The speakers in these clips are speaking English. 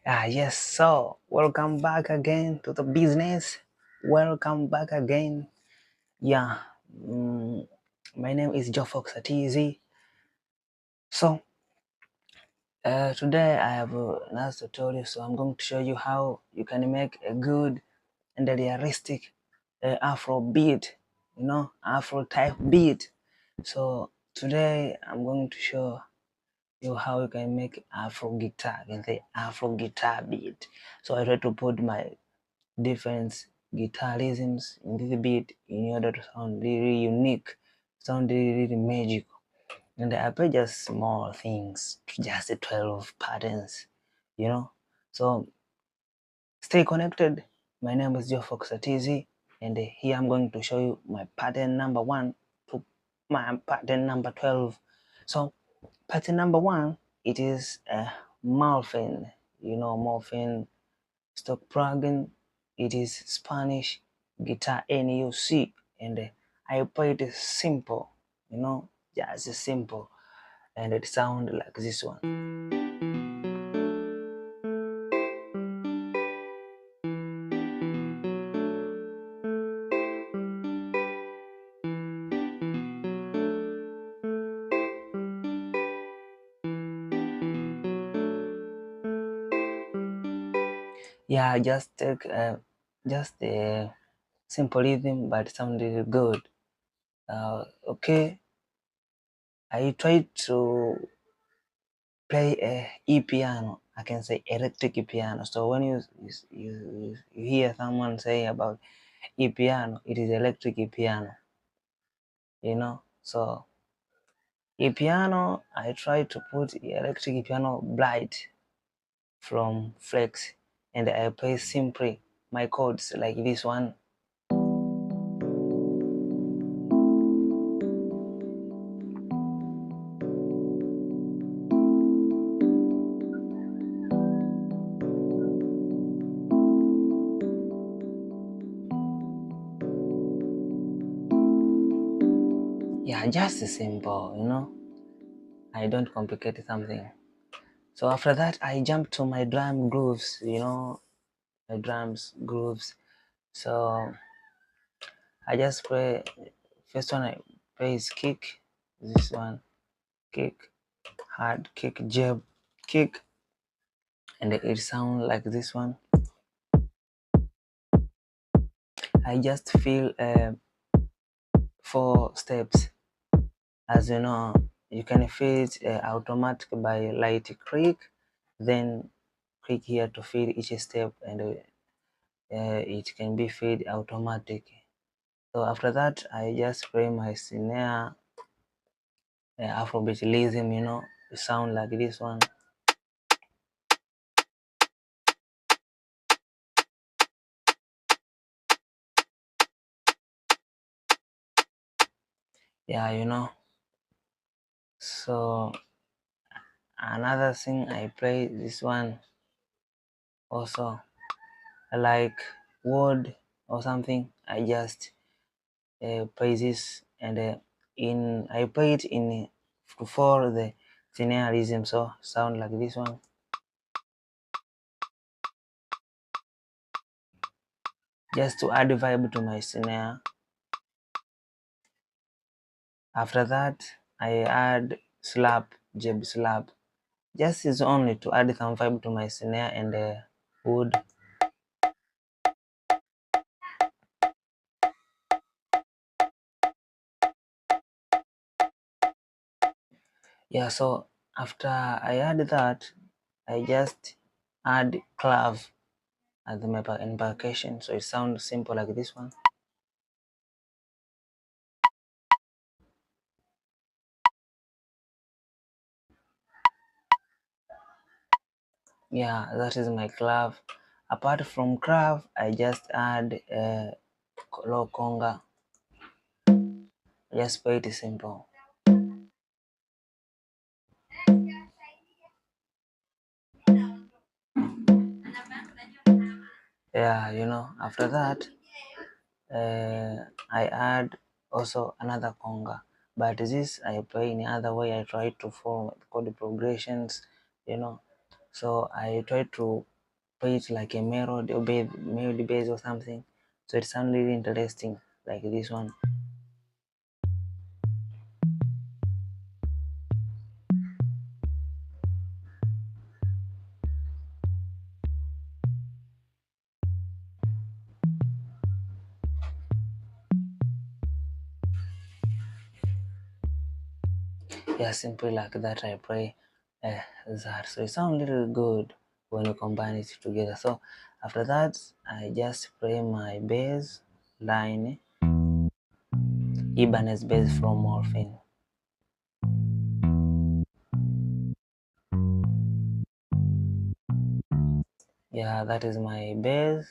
Yes, so welcome back again to the business. Welcome back again. Yeah, mm, my name is Johfoxer TZ. So, today I have another tutorial. So, I'm going to show you how you can make a good and a realistic Afro beat, Afro type beat. So, today I'm going to show you how you can make Afro guitar. You can say Afro guitar beat. So, I try to put my different guitarisms in this beat in order to sound really unique, sound really magical. And I play just small things, just 12 patterns. So stay connected. My name is Johfoxer TZ, and here I'm going to show you my pattern number 1 to my pattern number 12. So pattern number 1, it is a morphine, morphine stock plugin. It is Spanish guitar NUC, and I play it simple, just simple, and it sound like this one. Yeah, just take just a simple rhythm, but sounded good. Okay, I tried to play a piano. I can say electric piano. So when you hear someone say about piano, it is electric piano. So piano, I try to put electric piano blight from flex, and I play simply my chords like this one. Yeah, just simple. I don't complicate something. So after that, I jump to my drum grooves, my drums grooves. So I just play, first one I play is kick, this one, kick, hard kick, jab, kick, and it sounds like this one. I just feel 4 steps. As you know, you can feel it automatic by light click, then click here to feel each step, and it can be fade automatic. So after that, I just play my snare, Afrobeat rhythm, sound like this one. Yeah. So another thing, I play this one also, like word or something. I just play this, and I play it in for the snare rhythm, so sound like this one. Just to add vibe to my snare. After that, I add slap, jab slap. Just is only to add some vibe to my snare and wood. Yeah, so after I add that, I just add clav as my percussion, so it sounds simple like this one. Yeah, that is my clav. Apart from clav, I just add low conga. Just play it simple. Yeah, after that, I add also another conga, but this I play in other way. I try to form chord progressions, so I try to play it like a melody or melody bass or something, so it sounds really interesting like this one. Yeah, simply like that I play that, so it sounds a little good when you combine it together. So after that I just play my bass line, Ibanez bass from Morphine. Yeah, that is my bass.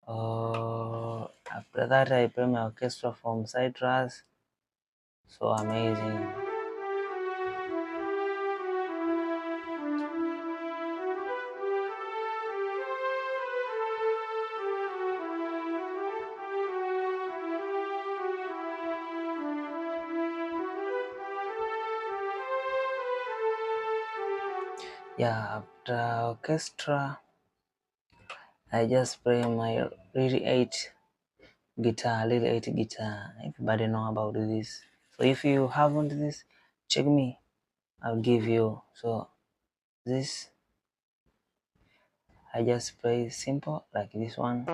After that I play my orchestra from Citrus. So amazing. Yeah, after orchestra I just play my really 8 guitar, little 8 guitar. Everybody know about this. So if you haven't this, check me. I'll give you. So this I just play simple like this one.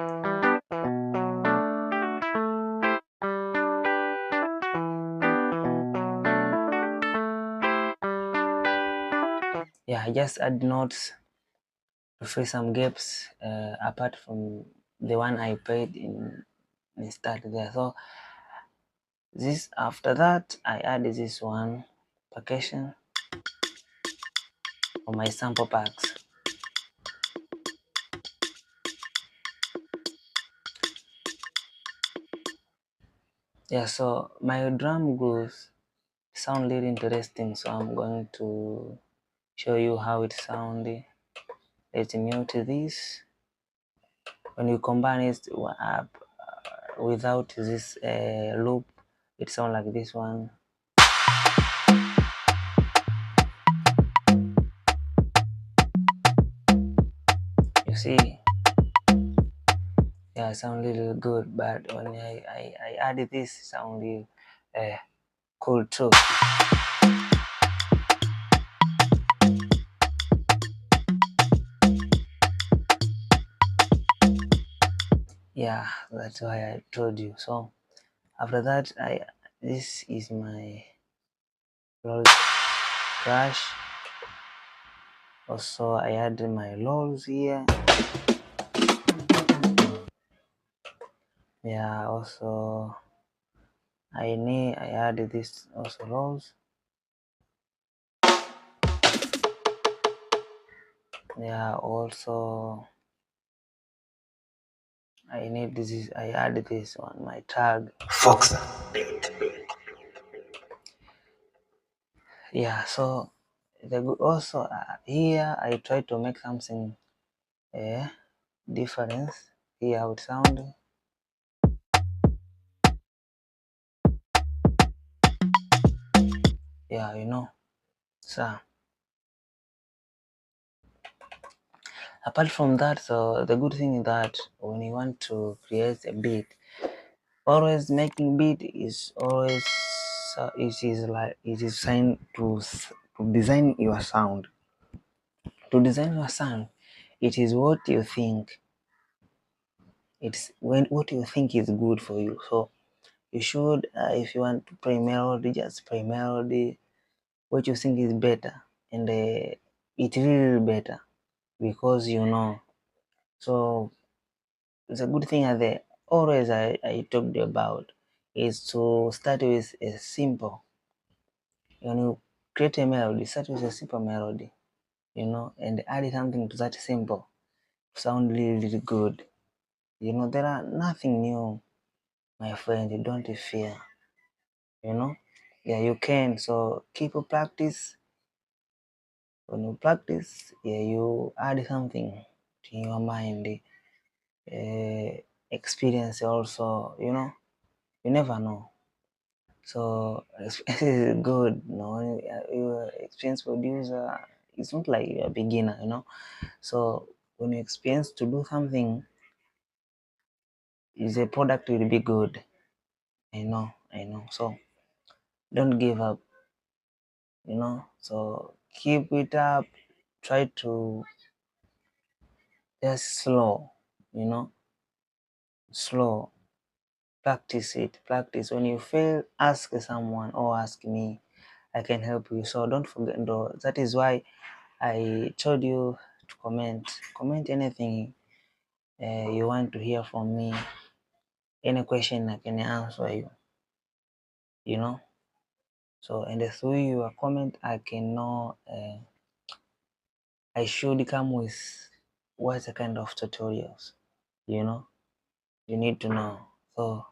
Yeah, I just add notes to fill some gaps apart from the one I played in start there. So this after that I add this one percussion for my sample packs. Yeah, so my drum goes sound really interesting, so I'm going to show you how it sounded. Let's mute this. When you combine it without this loop, it sounds like this one. You see, yeah, it sounds a little good, but when I added this, it sounds really cool too. Yeah, that's why I told you. So after that, this is my crash. Also, I add my lulls here. Yeah, also I added this also lulls. Yeah, also I added this on my tag. Foxer. Yeah, so also here I try to make something difference. Here how it sound. Yeah, you know. So apart from that, so the good thing is that when you want to create a beat, always making beat is always it is like it is trying to design your sound. To design your sound, it is what you think. It's when what you think is good for you. So you should, if you want to play melody, just play melody. What you think is better, and it really better because you know. So the good thing that always I talked about is to start with a simple. When you create a melody, start with a simple melody, you know, and add something to that simple. Sound really, really good. You know, there are nothing new, my friend. You don't fear. You know, yeah, you can. So keep practice. When you practice, yeah, you add something to your mind. Experience also, you know, you never know. So experience is good. You know, you're experienced producer. It's not like you're a beginner, you know. So when you experience to do something, is a product will be good. I know. So don't give up, so keep it up. Try to just slow, practice it. Practice. When you fail, ask someone or ask me. I can help you. So don't forget though. That is why I told you to comment anything you want to hear from me. Any question I can answer you, you know so, and through your comment I can know I should come with what kind of tutorials you need to know. So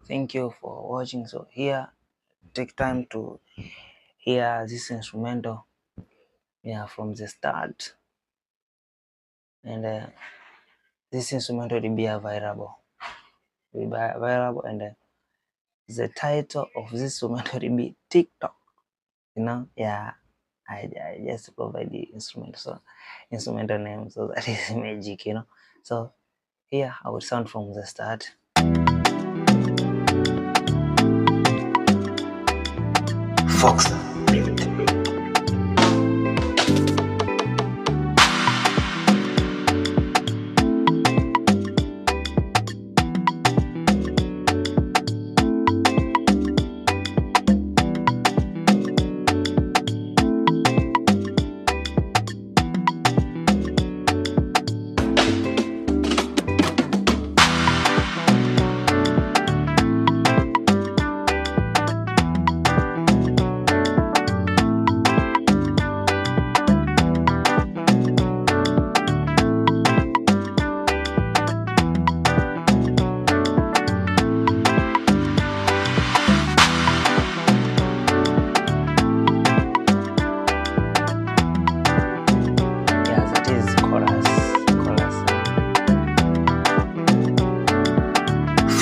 thank you for watching. So here, take time to hear this instrumental, from the start, and this instrumental will be available. And the title of this instrumental will be TikTok. Yeah, I just provide the instrumental name, so that is magic. So here I will sound from the start. Foxer.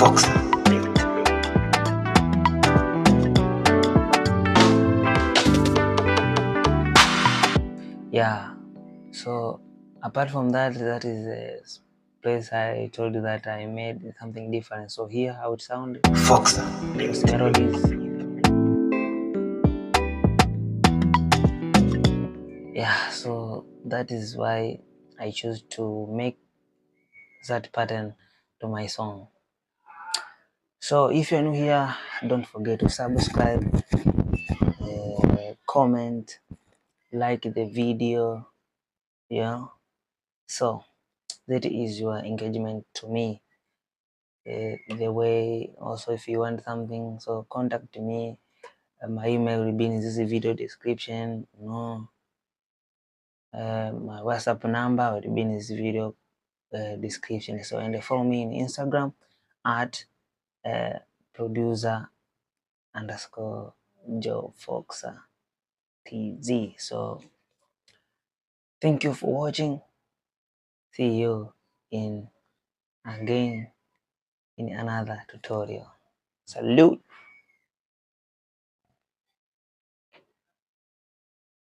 Johfoxer. Yeah, so apart from that, that is a place I told you that I made something different. So here how it sounded. Foxer. Those melodies. Yeah, so that is why I choose to make that pattern to my song. So if you're new here, don't forget to subscribe, comment, like the video. So that is your engagement to me. The way also, if you want something, so contact me. My email will be in this video description. My WhatsApp number will be in this video description. So, and follow me in Instagram at producer_Johfoxer TZ. So thank you for watching. See you in another tutorial. Salute.